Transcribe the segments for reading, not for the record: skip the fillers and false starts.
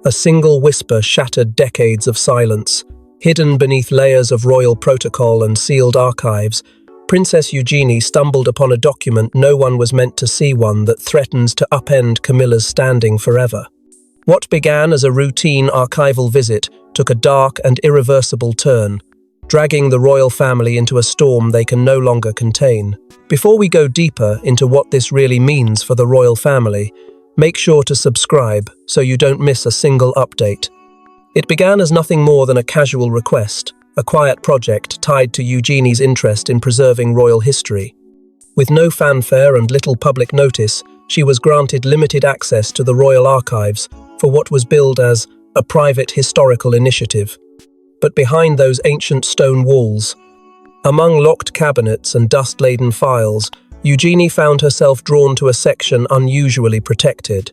A single whisper shattered decades of silence. Hidden beneath layers of royal protocol and sealed archives, Princess Eugenie stumbled upon a document no one was meant to see, one that threatens to upend Camilla's standing forever. What began as a routine archival visit took a dark and irreversible turn, dragging the royal family into a storm they can no longer contain. Before we go deeper into what this really means for the royal family, make sure to subscribe so you don't miss a single update. It began as nothing more than a casual request, a quiet project tied to Eugenie's interest in preserving royal history. With no fanfare and little public notice, she was granted limited access to the royal archives for what was billed as a private historical initiative. But behind those ancient stone walls, among locked cabinets and dust-laden files, Eugenie found herself drawn to a section unusually protected.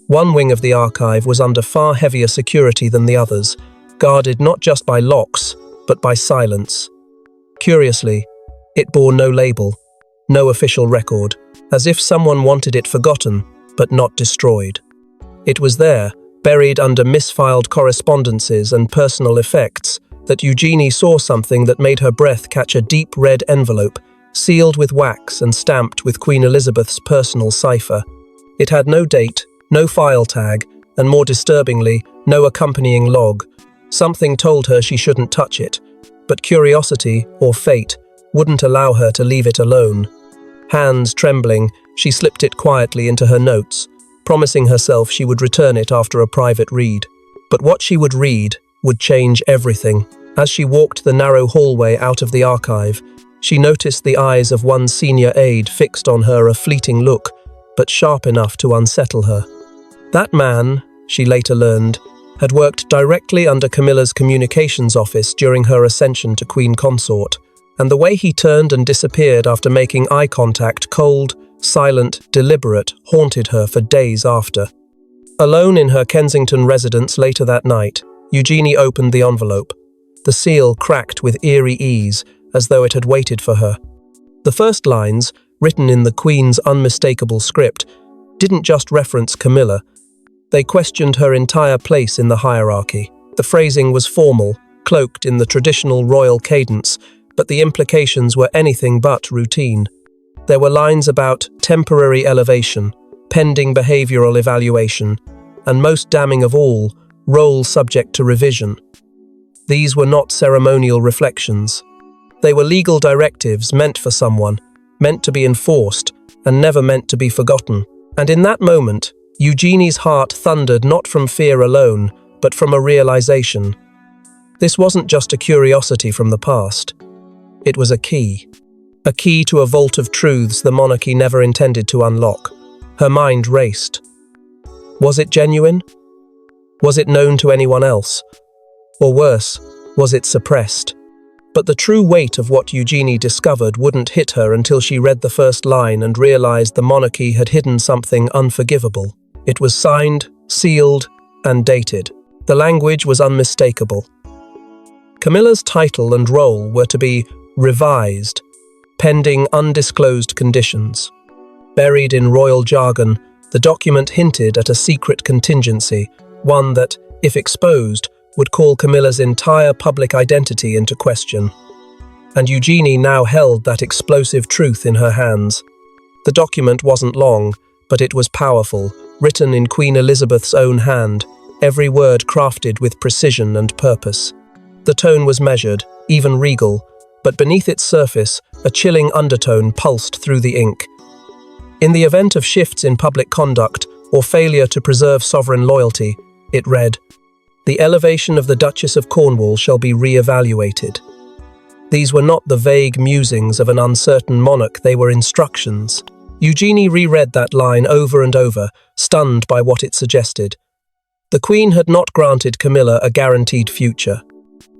One wing of the archive was under far heavier security than the others, guarded not just by locks, but by silence. Curiously, it bore no label, no official record, as if someone wanted it forgotten, but not destroyed. It was there, buried under misfiled correspondences and personal effects, that Eugenie saw something that made her breath catch: a deep red envelope, sealed with wax and stamped with Queen Elizabeth's personal cipher. It had no date, no file tag, and more disturbingly, no accompanying log. Something told her she shouldn't touch it, but curiosity, or fate, wouldn't allow her to leave it alone. Hands trembling, she slipped it quietly into her notes, promising herself she would return it after a private read. But what she would read would change everything. As she walked the narrow hallway out of the archive, she noticed the eyes of one senior aide fixed on her, a fleeting look, but sharp enough to unsettle her. That man, she later learned, had worked directly under Camilla's communications office during her ascension to Queen Consort, and the way he turned and disappeared after making eye contact, cold, silent, deliberate, haunted her for days after. Alone in her Kensington residence later that night, Eugenie opened the envelope. The seal cracked with eerie ease, as though it had waited for her. The first lines, written in the Queen's unmistakable script, didn't just reference Camilla. They questioned her entire place in the hierarchy. The phrasing was formal, cloaked in the traditional royal cadence, but the implications were anything but routine. There were lines about temporary elevation, pending behavioral evaluation, and most damning of all, role subject to revision. These were not ceremonial reflections. They were legal directives meant for someone, meant to be enforced, and never meant to be forgotten. And in that moment, Eugenie's heart thundered not from fear alone, but from a realization. This wasn't just a curiosity from the past. It was a key to a vault of truths the monarchy never intended to unlock. Her mind raced. Was it genuine? Was it known to anyone else? Or worse, was it suppressed? But the true weight of what Eugenie discovered wouldn't hit her until she read the first line and realized the monarchy had hidden something unforgivable. It was signed, sealed, and dated. The language was unmistakable. Camilla's title and role were to be revised, pending undisclosed conditions. Buried in royal jargon, the document hinted at a secret contingency, one that, if exposed, would call Camilla's entire public identity into question. And Eugenie now held that explosive truth in her hands. The document wasn't long, but it was powerful, written in Queen Elizabeth's own hand, every word crafted with precision and purpose. The tone was measured, even regal, but beneath its surface, a chilling undertone pulsed through the ink. In the event of shifts in public conduct or failure to preserve sovereign loyalty, it read, "The elevation of the Duchess of Cornwall shall be re-evaluated." These were not the vague musings of an uncertain monarch, they were instructions. Eugenie reread that line over and over, stunned by what it suggested. The Queen had not granted Camilla a guaranteed future.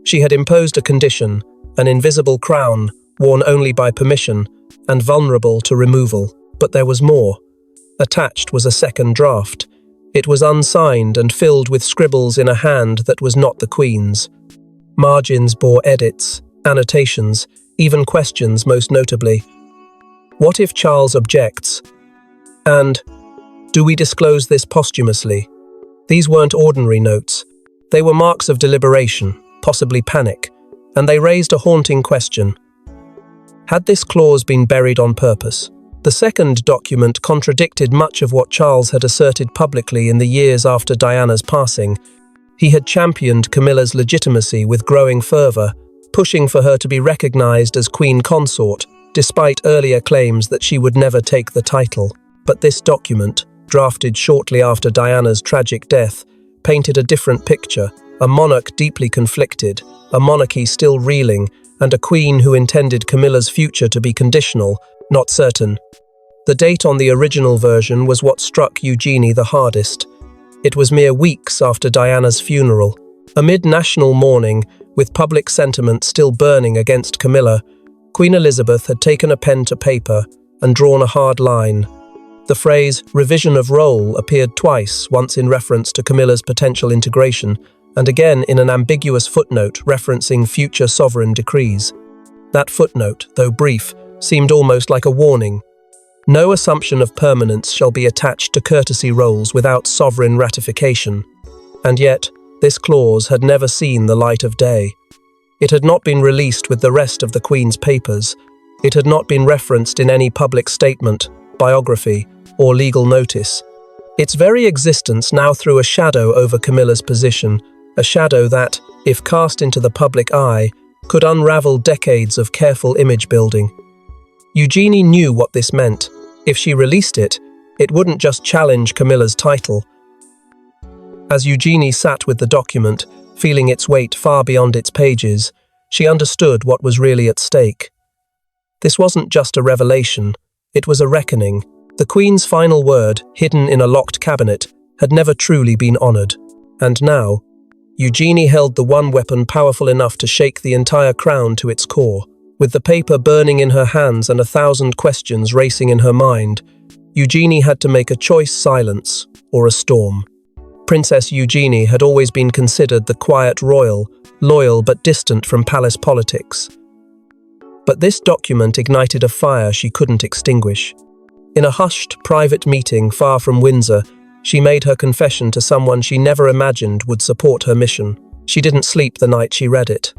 She had imposed a condition, an invisible crown, worn only by permission, and vulnerable to removal. But there was more. Attached was a second draft. It was unsigned and filled with scribbles in a hand that was not the Queen's. Margins bore edits, annotations, even questions most notably. What if Charles objects? And, do we disclose this posthumously? These weren't ordinary notes. They were marks of deliberation, possibly panic, and they raised a haunting question. Had this clause been buried on purpose? The second document contradicted much of what Charles had asserted publicly in the years after Diana's passing. He had championed Camilla's legitimacy with growing fervour, pushing for her to be recognised as Queen Consort, despite earlier claims that she would never take the title. But this document, drafted shortly after Diana's tragic death, painted a different picture, a monarch deeply conflicted, a monarchy still reeling, and a queen who intended Camilla's future to be conditional, not certain. The date on the original version was what struck Eugenie the hardest. It was mere weeks after Diana's funeral. Amid national mourning, with public sentiment still burning against Camilla, Queen Elizabeth had taken a pen to paper and drawn a hard line. The phrase "revision of role" appeared twice, once in reference to Camilla's potential integration, and again in an ambiguous footnote referencing future sovereign decrees. That footnote, though brief, seemed almost like a warning. No assumption of permanence shall be attached to courtesy roles without sovereign ratification. And yet, this clause had never seen the light of day. It had not been released with the rest of the Queen's papers. It had not been referenced in any public statement, biography, or legal notice. Its very existence now threw a shadow over Camilla's position, a shadow that, if cast into the public eye, could unravel decades of careful image building. Eugenie knew what this meant. If she released it, it wouldn't just challenge Camilla's title. As Eugenie sat with the document, feeling its weight far beyond its pages, she understood what was really at stake. This wasn't just a revelation, it was a reckoning. The Queen's final word, hidden in a locked cabinet, had never truly been honoured. And now, Eugenie held the one weapon powerful enough to shake the entire crown to its core. With the paper burning in her hands and 1,000 questions racing in her mind, Eugenie had to make a choice: silence or a storm. Princess Eugenie had always been considered the quiet royal, loyal but distant from palace politics. But this document ignited a fire she couldn't extinguish. In a hushed, private meeting far from Windsor, she made her confession to someone she never imagined would support her mission. She didn't sleep the night she read it.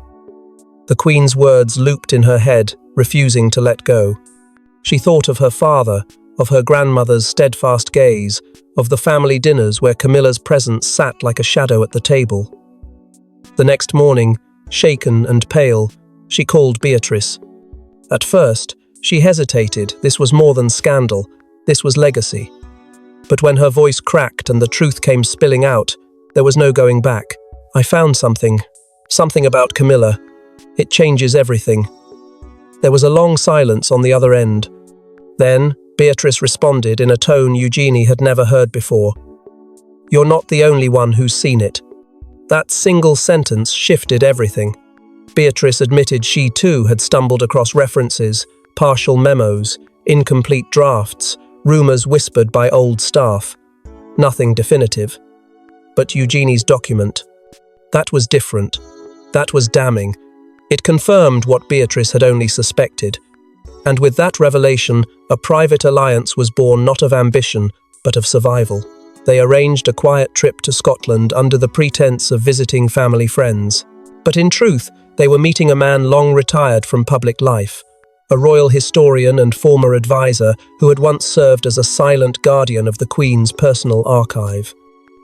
The Queen's words looped in her head, refusing to let go. She thought of her father, of her grandmother's steadfast gaze, of the family dinners where Camilla's presence sat like a shadow at the table. The next morning, shaken and pale, she called Beatrice. At first, she hesitated. This was more than scandal. This was legacy. But when her voice cracked and the truth came spilling out, there was no going back. "I found something about Camilla. It changes everything." There was a long silence on the other end. Then, Beatrice responded in a tone Eugenie had never heard before. "You're not the only one who's seen it." That single sentence shifted everything. Beatrice admitted she too had stumbled across references, partial memos, incomplete drafts, rumours whispered by old staff. Nothing definitive. But Eugenie's document, that was different. That was damning. It confirmed what Beatrice had only suspected. And with that revelation, a private alliance was born not of ambition, but of survival. They arranged a quiet trip to Scotland under the pretense of visiting family friends. But in truth, they were meeting a man long retired from public life, a royal historian and former advisor who had once served as a silent guardian of the Queen's personal archive.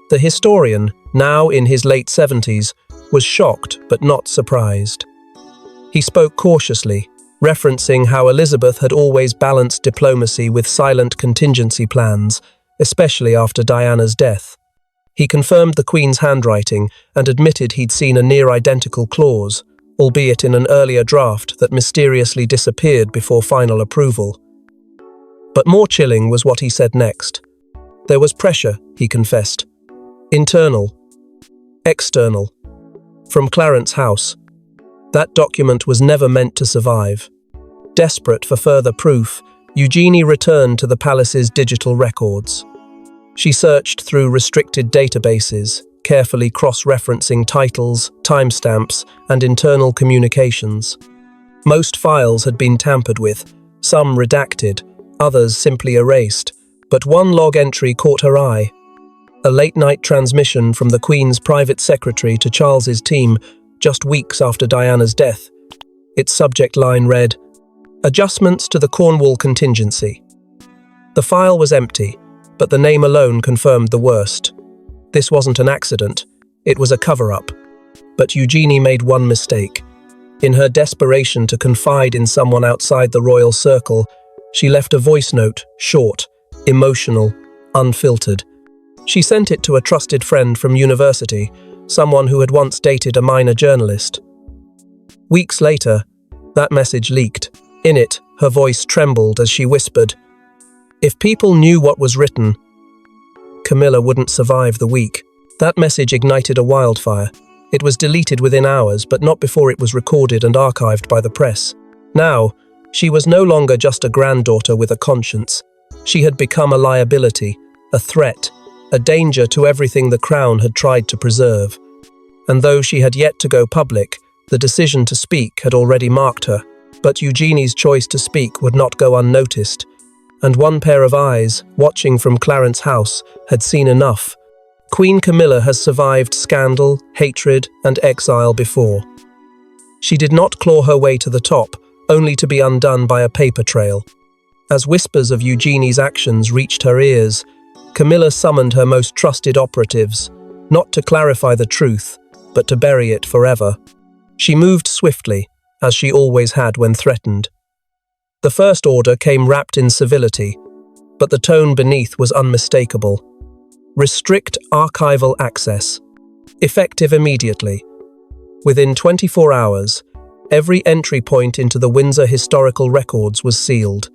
The historian, now in his late 70s, was shocked but not surprised. He spoke cautiously, referencing how Elizabeth had always balanced diplomacy with silent contingency plans, especially after Diana's death. He confirmed the Queen's handwriting and admitted he'd seen a near-identical clause, albeit in an earlier draft that mysteriously disappeared before final approval. But more chilling was what he said next. There was pressure, he confessed. Internal. External. From Clarence House. That document was never meant to survive. Desperate for further proof, Eugenie returned to the palace's digital records. She searched through restricted databases, carefully cross-referencing titles, timestamps, and internal communications. Most files had been tampered with, some redacted, others simply erased, but one log entry caught her eye. a late-night transmission from the Queen's private secretary to Charles's team just weeks after Diana's death. Its subject line read, "Adjustments to the Cornwall contingency." The file was empty, but the name alone confirmed the worst. This wasn't an accident, it was a cover-up. But Eugenie made one mistake. In her desperation to confide in someone outside the royal circle, she left a voice note, short, emotional, unfiltered. She sent it to a trusted friend from university, someone who had once dated a minor journalist. Weeks later, that message leaked. In it, her voice trembled as she whispered, "If people knew what was written, Camilla wouldn't survive the week." That message ignited a wildfire. It was deleted within hours, but not before it was recorded and archived by the press. Now, she was no longer just a granddaughter with a conscience. She had become a liability, a threat, a danger to everything the crown had tried to preserve. And though she had yet to go public, the decision to speak had already marked her. But Eugenie's choice to speak would not go unnoticed, and one pair of eyes, watching from Clarence House, had seen enough. Queen Camilla has survived scandal, hatred, and exile before. She did not claw her way to the top, only to be undone by a paper trail. As whispers of Eugenie's actions reached her ears, Camilla summoned her most trusted operatives, not to clarify the truth, but to bury it forever. She moved swiftly, as she always had when threatened. The first order came wrapped in civility, but the tone beneath was unmistakable. Restrict archival access. Effective immediately. Within 24 hours, every entry point into the Windsor historical records was sealed.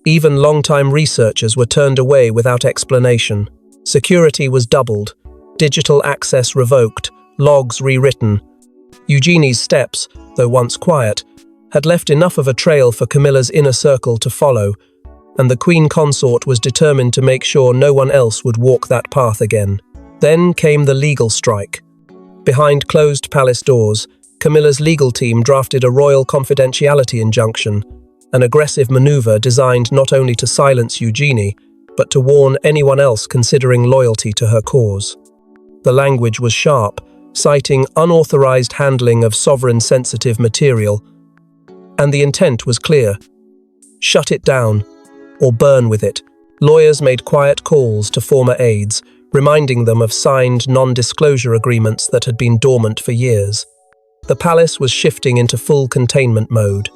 Even long-time researchers were turned away without explanation. Security was doubled, digital access revoked, logs rewritten. Eugenie's steps, though once quiet, had left enough of a trail for Camilla's inner circle to follow, and the Queen Consort was determined to make sure no one else would walk that path again. Then came the legal strike. Behind closed palace doors, Camilla's legal team drafted a royal confidentiality injunction, an aggressive maneuver designed not only to silence Eugenie, but to warn anyone else considering loyalty to her cause. The language was sharp, citing unauthorized handling of sovereign-sensitive material, and the intent was clear. Shut it down, or burn with it. Lawyers made quiet calls to former aides, reminding them of signed non-disclosure agreements that had been dormant for years. The palace was shifting into full containment mode.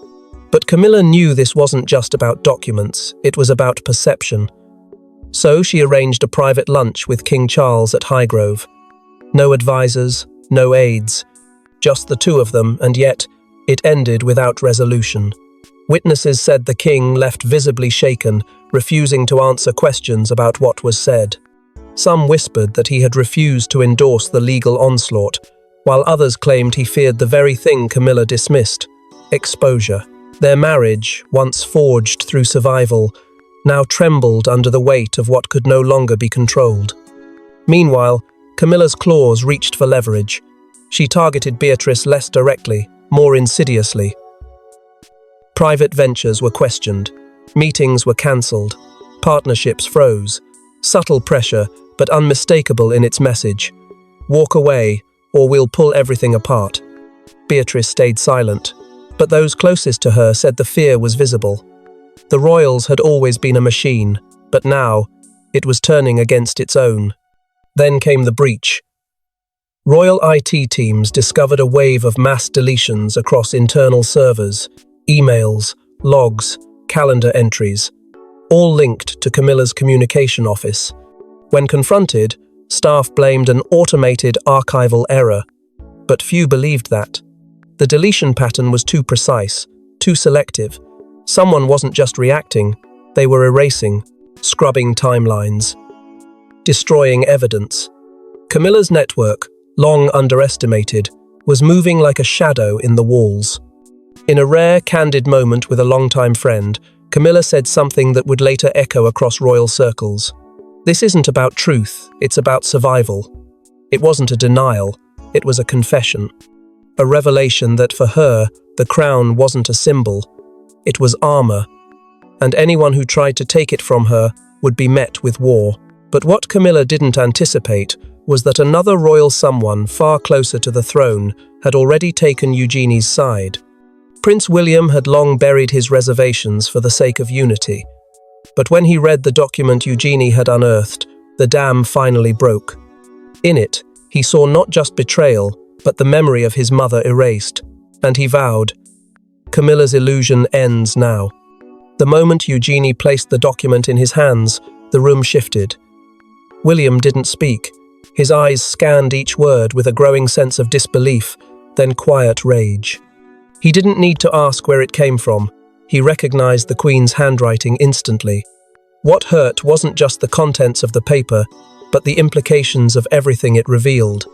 But Camilla knew this wasn't just about documents, it was about perception. So she arranged a private lunch with King Charles at Highgrove. No advisors, no aides, just the two of them, and yet it ended without resolution. Witnesses said the king left visibly shaken, refusing to answer questions about what was said. Some whispered that he had refused to endorse the legal onslaught, while others claimed he feared the very thing Camilla dismissed: exposure. Their marriage, once forged through survival, now trembled under the weight of what could no longer be controlled. Meanwhile, Camilla's claws reached for leverage. She targeted Beatrice less directly, more insidiously. Private ventures were questioned, meetings were cancelled, partnerships froze. Subtle pressure, but unmistakable in its message. Walk away, or we'll pull everything apart. Beatrice stayed silent, but those closest to her said the fear was visible. The royals had always been a machine, but now it was turning against its own. Then came the breach. Royal IT teams discovered a wave of mass deletions across internal servers, emails, logs, calendar entries, all linked to Camilla's communication office. When confronted, staff blamed an automated archival error, but few believed that. The deletion pattern was too precise, too selective. Someone wasn't just reacting, they were erasing, scrubbing timelines, destroying evidence. Camilla's network, long underestimated, was moving like a shadow in the walls. In a rare, candid moment with a longtime friend, Camilla said something that would later echo across royal circles. This isn't about truth, it's about survival. It wasn't a denial, it was a confession. A revelation that for her, the crown wasn't a symbol, it was armor, and anyone who tried to take it from her would be met with war. But what Camilla didn't anticipate was that another royal someone far closer to the throne had already taken Eugenie's side. Prince William had long buried his reservations for the sake of unity. But when he read the document Eugenie had unearthed, the dam finally broke. In it, he saw not just betrayal, but the memory of his mother erased, and he vowed, "Camilla's illusion ends now." The moment Eugenie placed the document in his hands, the room shifted. William didn't speak. His eyes scanned each word with a growing sense of disbelief, then quiet rage. He didn't need to ask where it came from. He recognized the Queen's handwriting instantly. What hurt wasn't just the contents of the paper, but the implications of everything it revealed.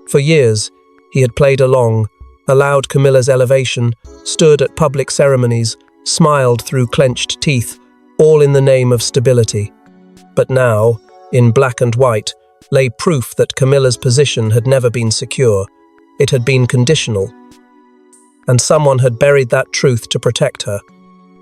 For years, he had played along, allowed Camilla's elevation, stood at public ceremonies, smiled through clenched teeth, all in the name of stability. But now, in black and white, lay proof that Camilla's position had never been secure. It had been conditional. And someone had buried that truth to protect her.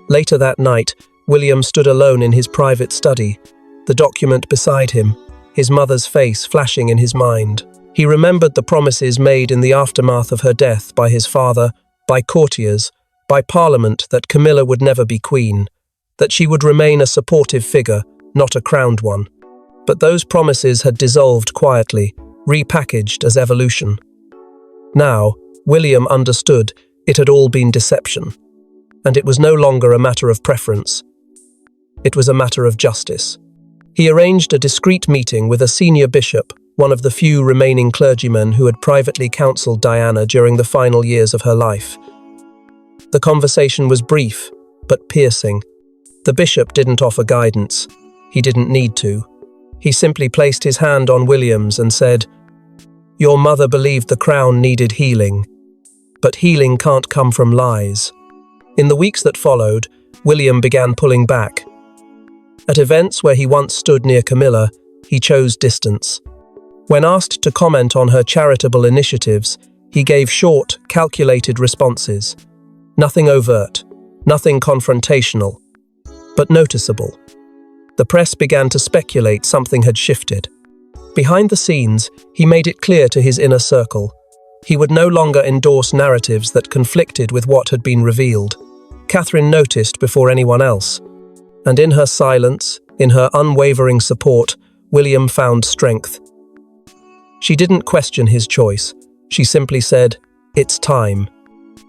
Later that night, William stood alone in his private study, the document beside him, his mother's face flashing in his mind. He remembered the promises made in the aftermath of her death by his father, by courtiers, by Parliament that Camilla would never be queen, that she would remain a supportive figure, not a crowned one. But those promises had dissolved quietly, repackaged as evolution. Now, William understood it had all been deception, and it was no longer a matter of preference. It was a matter of justice. He arranged a discreet meeting with a senior bishop, one of the few remaining clergymen who had privately counseled Diana during the final years of her life. The conversation was brief, but piercing. The bishop didn't offer guidance. He didn't need to. He simply placed his hand on William's and said, "Your mother believed the crown needed healing, but healing can't come from lies." In the weeks that followed, William began pulling back. At events where he once stood near Camilla, he chose distance. When asked to comment on her charitable initiatives, he gave short, calculated responses. Nothing overt, nothing confrontational, but noticeable. The press began to speculate something had shifted. Behind the scenes, he made it clear to his inner circle. He would no longer endorse narratives that conflicted with what had been revealed. Catherine noticed before anyone else. And in her silence, in her unwavering support, William found strength. She didn't question his choice. She simply said, "It's time."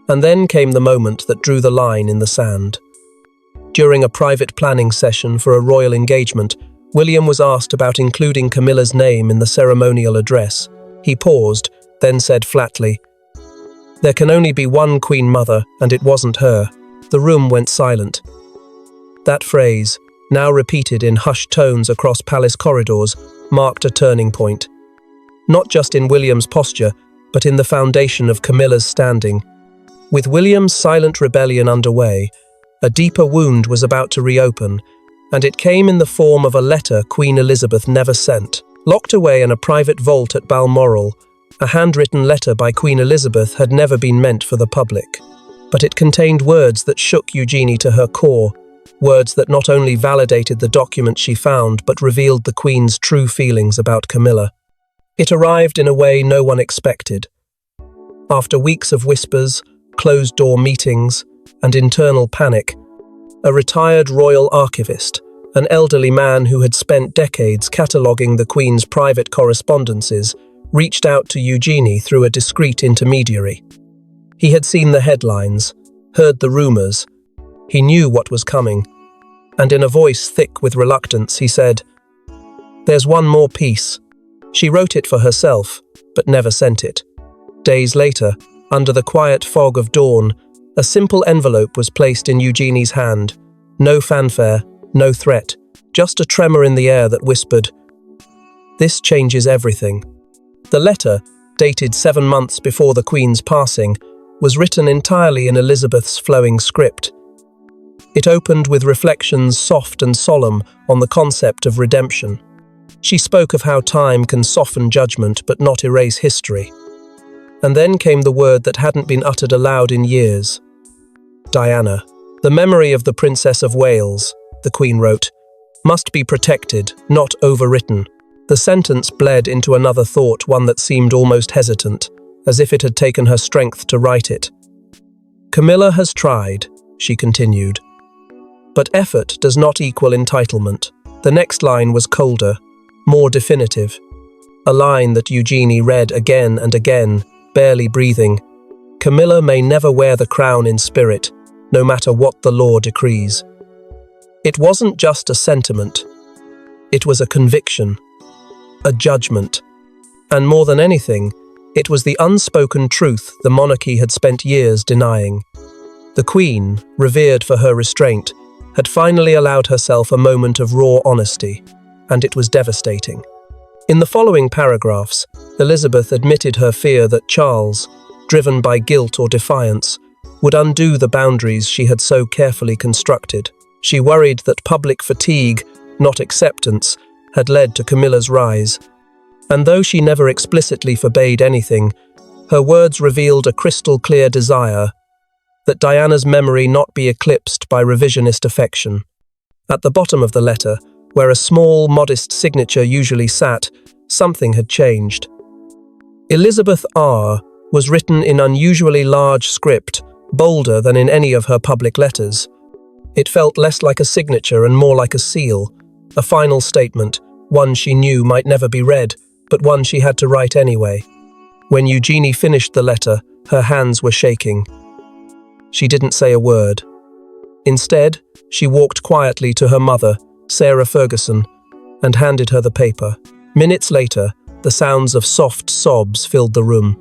And then came the moment that drew the line in the sand. During a private planning session for a royal engagement, William was asked about including Camilla's name in the ceremonial address. He paused, then said flatly, "There can only be one Queen Mother, and it wasn't her." The room went silent. That phrase, now repeated in hushed tones across palace corridors, marked a turning point. Not just in William's posture, but in the foundation of Camilla's standing. With William's silent rebellion underway, a deeper wound was about to reopen, and it came in the form of a letter Queen Elizabeth never sent. Locked away in a private vault at Balmoral, a handwritten letter by Queen Elizabeth had never been meant for the public. But it contained words that shook Eugenie to her core, words that not only validated the document she found, but revealed the Queen's true feelings about Camilla. It arrived in a way no one expected. After weeks of whispers, closed-door meetings, and internal panic, a retired royal archivist, an elderly man who had spent decades cataloguing the Queen's private correspondences, reached out to Eugenie through a discreet intermediary. He had seen the headlines, heard the rumors. He knew what was coming, and in a voice thick with reluctance, he said, "There's one more piece." She wrote it for herself, but never sent it. Days later, under the quiet fog of dawn, a simple envelope was placed in Eugenie's hand. No fanfare, no threat, just a tremor in the air that whispered, "This changes everything." The letter, dated 7 months before the Queen's passing, was written entirely in Elizabeth's flowing script. It opened with reflections soft and solemn on the concept of redemption. She spoke of how time can soften judgment but not erase history. And then came the word that hadn't been uttered aloud in years. Diana. "The memory of the Princess of Wales," the Queen wrote, Must be protected, not overwritten. The sentence bled into another thought, one that seemed almost hesitant, as if it had taken her strength to write it. Camilla has tried, she continued. But effort does not equal entitlement. The next line was colder, more definitive. A line that Eugenie read again and again, barely breathing. Camilla may never wear the crown in spirit, no matter what the law decrees. It wasn't just a sentiment. It was a conviction, a judgment. And more than anything, it was the unspoken truth the monarchy had spent years denying. The Queen, revered for her restraint, had finally allowed herself a moment of raw honesty, and it was devastating. In the following paragraphs, Elizabeth admitted her fear that Charles, driven by guilt or defiance, would undo the boundaries she had so carefully constructed. She worried that public fatigue, not acceptance, had led to Camilla's rise. And though she never explicitly forbade anything, her words revealed a crystal-clear desire that Diana's memory not be eclipsed by revisionist affection. At the bottom of the letter, where a small, modest signature usually sat, something had changed. Elizabeth R. was written in unusually large script, bolder than in any of her public letters. It felt less like a signature and more like a seal, a final statement, one she knew might never be read, but one she had to write anyway. When Eugenie finished the letter, her hands were shaking. She didn't say a word. Instead, she walked quietly to her mother, Sarah Ferguson, and handed her the paper. Minutes later, the sounds of soft sobs filled the room.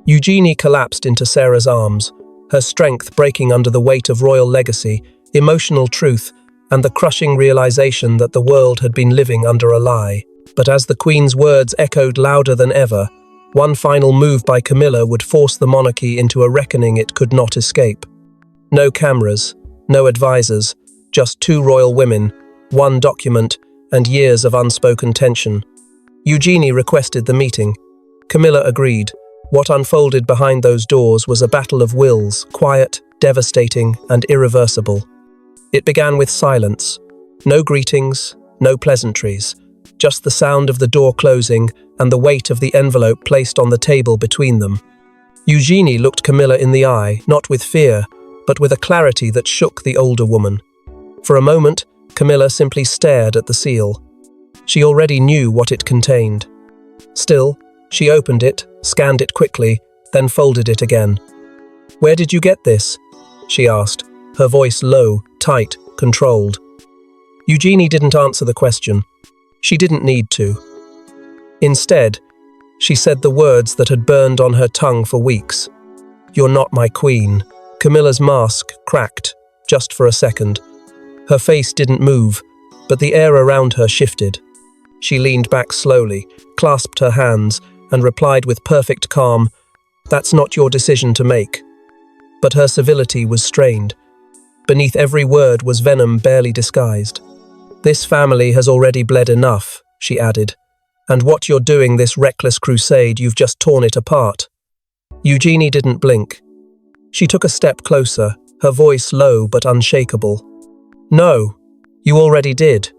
Eugenie collapsed into Sarah's arms, her strength breaking under the weight of royal legacy, emotional truth, and the crushing realization that the world had been living under a lie. But as the Queen's words echoed louder than ever, one final move by Camilla would force the monarchy into a reckoning it could not escape. No cameras, no advisors, just two royal women, one document, and years of unspoken tension. Eugenie requested the meeting. Camilla agreed. What unfolded behind those doors was a battle of wills, quiet, devastating, and irreversible. It began with silence. No greetings, no pleasantries, just the sound of the door closing and the weight of the envelope placed on the table between them. Eugenie looked Camilla in the eye, not with fear, but with a clarity that shook the older woman. For a moment, Camilla simply stared at the seal. She already knew what it contained. Still, she opened it, scanned it quickly, then folded it again. "Where did you get this?" she asked, her voice low, tight, controlled. Eugenie didn't answer the question. She didn't need to. Instead, she said the words that had burned on her tongue for weeks. "You're not my queen." Camilla's mask cracked, just for a second. Her face didn't move, but the air around her shifted. She leaned back slowly, clasped her hands, and replied with perfect calm, "That's not your decision to make." But her civility was strained. Beneath every word was venom barely disguised. "This family has already bled enough," she added. "And what you're doing, this reckless crusade, you've just torn it apart." Eugenie didn't blink. She took a step closer, her voice low but unshakable. "No, you already did.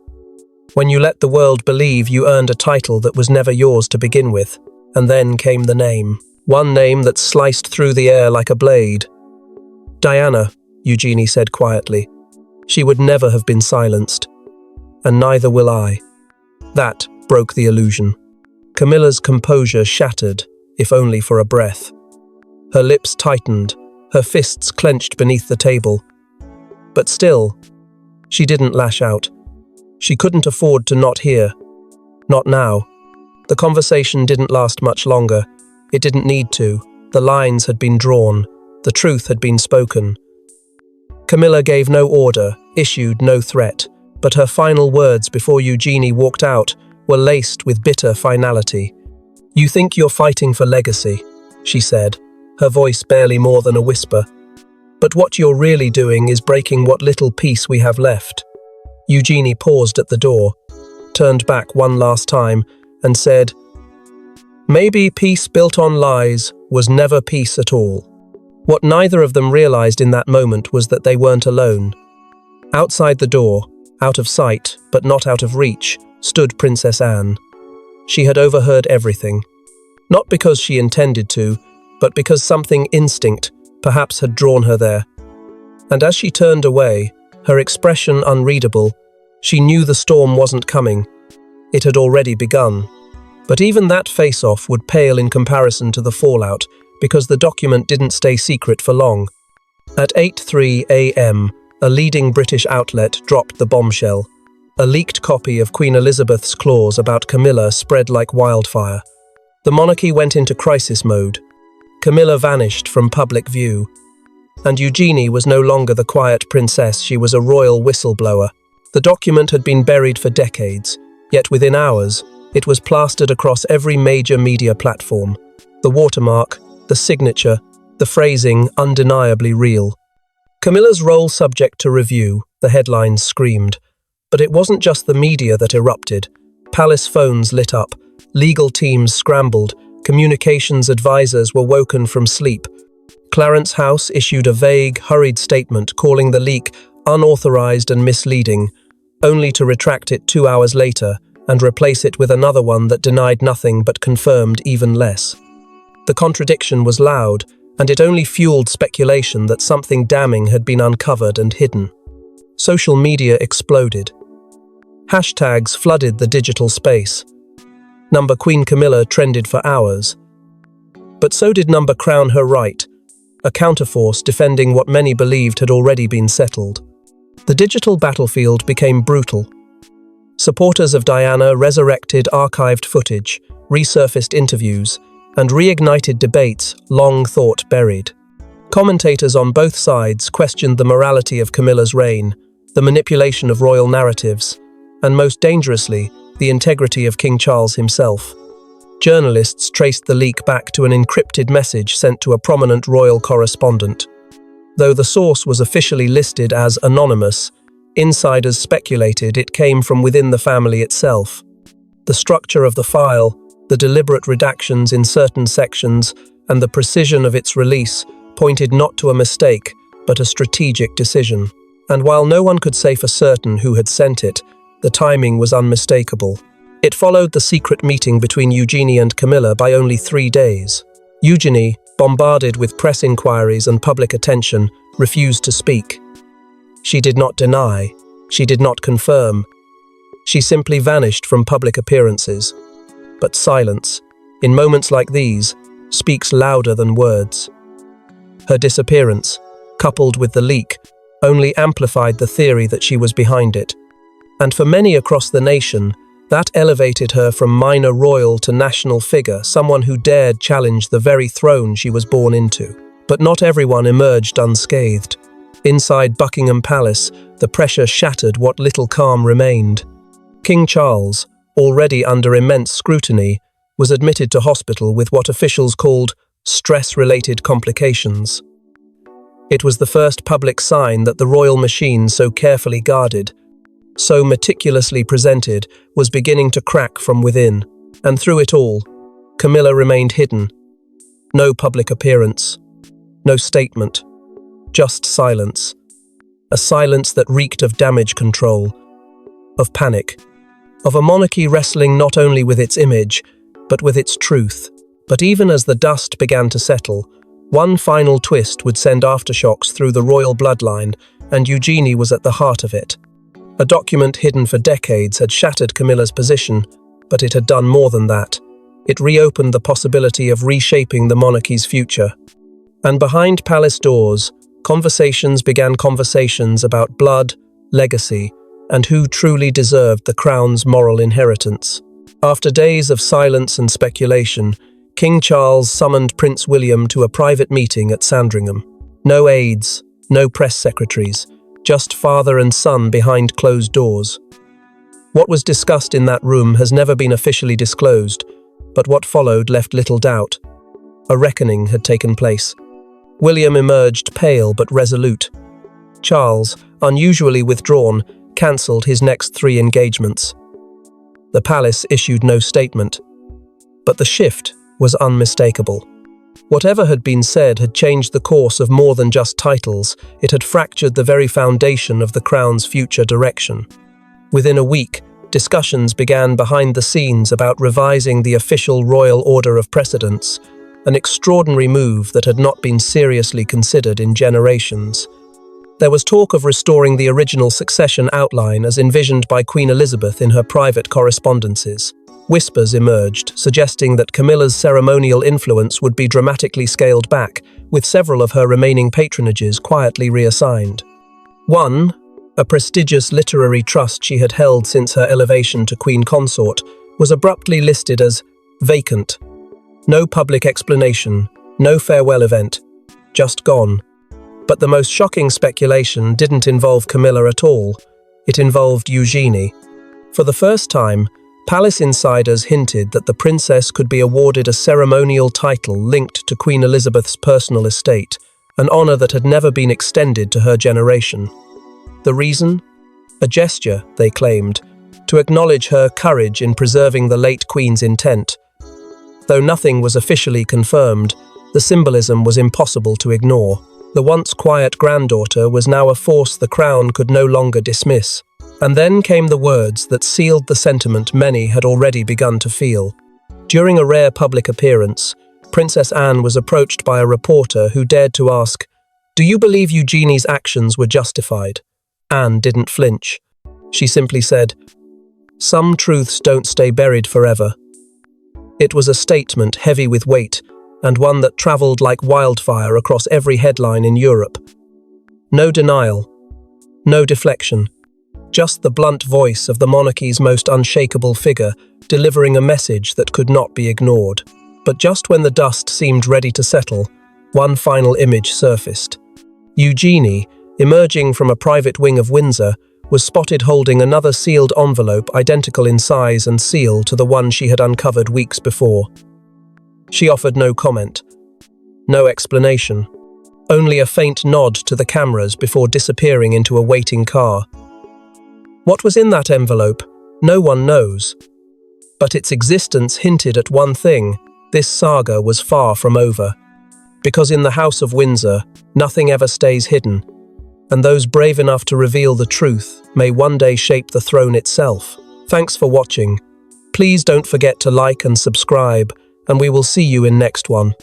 When you let the world believe you earned a title that was never yours to begin with, and then came the name. One name that sliced through the air like a blade. Diana," Eugenie said quietly. "She would never have been silenced. And neither will I." That broke the illusion. Camilla's composure shattered, if only for a breath. Her lips tightened, her fists clenched beneath the table. But still, she didn't lash out. She couldn't afford to not hear. Not now. The conversation didn't last much longer. It didn't need to. The lines had been drawn. The truth had been spoken. Camilla gave no order, issued no threat, but her final words before Eugenie walked out were laced with bitter finality. "You think you're fighting for legacy," she said, her voice barely more than a whisper. "But what you're really doing is breaking what little peace we have left." Eugenie paused at the door, turned back one last time, and said, "Maybe peace built on lies was never peace at all." What neither of them realized in that moment was that they weren't alone. Outside the door, Out of sight, but not out of reach, stood Princess Anne. She had overheard everything. Not because she intended to, but because something instinct, perhaps, had drawn her there. And as she turned away, her expression unreadable, she knew the storm wasn't coming. It had already begun. But even that face-off would pale in comparison to the fallout, because the document didn't stay secret for long. At 8:03 a.m., a leading British outlet dropped the bombshell. A leaked copy of Queen Elizabeth's clause about Camilla spread like wildfire. The monarchy went into crisis mode. Camilla vanished from public view. And Eugenie was no longer the quiet princess, she was a royal whistleblower. The document had been buried for decades, yet within hours, it was plastered across every major media platform. The watermark, the signature, the phrasing undeniably real. Camilla's role subject to review, the headlines screamed. But it wasn't just the media that erupted. Palace phones lit up, legal teams scrambled, communications advisors were woken from sleep. Clarence House issued a vague, hurried statement calling the leak unauthorized and misleading, only to retract it 2 hours later and replace it with another one that denied nothing but confirmed even less. The contradiction was loud, and it only fueled speculation that something damning had been uncovered and hidden. Social media exploded. Hashtags flooded the digital space. Number Queen Camilla trended for hours. But so did number Crown Her Right, a counterforce defending what many believed had already been settled. The digital battlefield became brutal. Supporters of Diana resurrected archived footage, resurfaced interviews, and reignited debates long thought buried. Commentators on both sides questioned the morality of Camilla's reign, the manipulation of royal narratives, and most dangerously, the integrity of King Charles himself. Journalists traced the leak back to an encrypted message sent to a prominent royal correspondent. Though the source was officially listed as anonymous, insiders speculated it came from within the family itself. The structure of the file, the deliberate redactions in certain sections, and the precision of its release pointed not to a mistake, but a strategic decision. And while no one could say for certain who had sent it, the timing was unmistakable. It followed the secret meeting between Eugenie and Camilla by only 3 days. Eugenie, bombarded with press inquiries and public attention, refused to speak. She did not deny. She did not confirm. She simply vanished from public appearances. But silence, in moments like these, speaks louder than words. Her disappearance, coupled with the leak, only amplified the theory that she was behind it. And for many across the nation, that elevated her from minor royal to national figure, someone who dared challenge the very throne she was born into. But not everyone emerged unscathed. Inside Buckingham Palace, the pressure shattered what little calm remained. King Charles, already under immense scrutiny, was admitted to hospital with what officials called stress-related complications. It was the first public sign that the royal machine, so carefully guarded, so meticulously presented, was beginning to crack from within. And through it all, Camilla remained hidden. No public appearance, no statement, just silence. A silence that reeked of damage control, of panic, of a monarchy wrestling not only with its image, but with its truth. But even as the dust began to settle, one final twist would send aftershocks through the royal bloodline, and Eugenie was at the heart of it. A document hidden for decades had shattered Camilla's position, but it had done more than that. It reopened the possibility of reshaping the monarchy's future. And behind palace doors, conversations began conversations about blood, legacy, and who truly deserved the crown's moral inheritance. After days of silence and speculation, King Charles summoned Prince William to a private meeting at Sandringham. No aides, no press secretaries, just father and son behind closed doors. What was discussed in that room has never been officially disclosed, but what followed left little doubt. A reckoning had taken place. William emerged pale but resolute. Charles, unusually withdrawn, cancelled his next 3 engagements. The palace issued no statement, but the shift was unmistakable. Whatever had been said had changed the course of more than just titles. It had fractured the very foundation of the crown's future direction. Within a week, discussions began behind the scenes about revising the official royal order of precedence, an extraordinary move that had not been seriously considered in generations. There was talk of restoring the original succession outline as envisioned by Queen Elizabeth in her private correspondences. Whispers emerged, suggesting that Camilla's ceremonial influence would be dramatically scaled back, with several of her remaining patronages quietly reassigned. One, a prestigious literary trust she had held since her elevation to Queen Consort, was abruptly listed as vacant. No public explanation, no farewell event, just gone. But the most shocking speculation didn't involve Camilla at all. It involved Eugenie. For the first time, palace insiders hinted that the princess could be awarded a ceremonial title linked to Queen Elizabeth's personal estate, an honor that had never been extended to her generation. The reason? A gesture, they claimed, to acknowledge her courage in preserving the late Queen's intent. Though nothing was officially confirmed, the symbolism was impossible to ignore. The once quiet granddaughter was now a force the crown could no longer dismiss. And then came the words that sealed the sentiment many had already begun to feel. During a rare public appearance, Princess Anne was approached by a reporter who dared to ask, "Do you believe Eugenie's actions were justified?" Anne didn't flinch. She simply said, "Some truths don't stay buried forever." It was a statement heavy with weight, and one that travelled like wildfire across every headline in Europe. No denial, no deflection. Just the blunt voice of the monarchy's most unshakable figure, delivering a message that could not be ignored. But just when the dust seemed ready to settle, one final image surfaced. Eugenie, emerging from a private wing of Windsor, was spotted holding another sealed envelope identical in size and seal to the one she had uncovered weeks before. She offered no comment, no explanation, only a faint nod to the cameras before disappearing into a waiting car. What was in that envelope? No one knows. But its existence hinted at one thing: this saga was far from over. Because in the House of Windsor, nothing ever stays hidden, and those brave enough to reveal the truth may one day shape the throne itself. Thanks for watching. Please don't forget to like and subscribe, and we will see you in next one.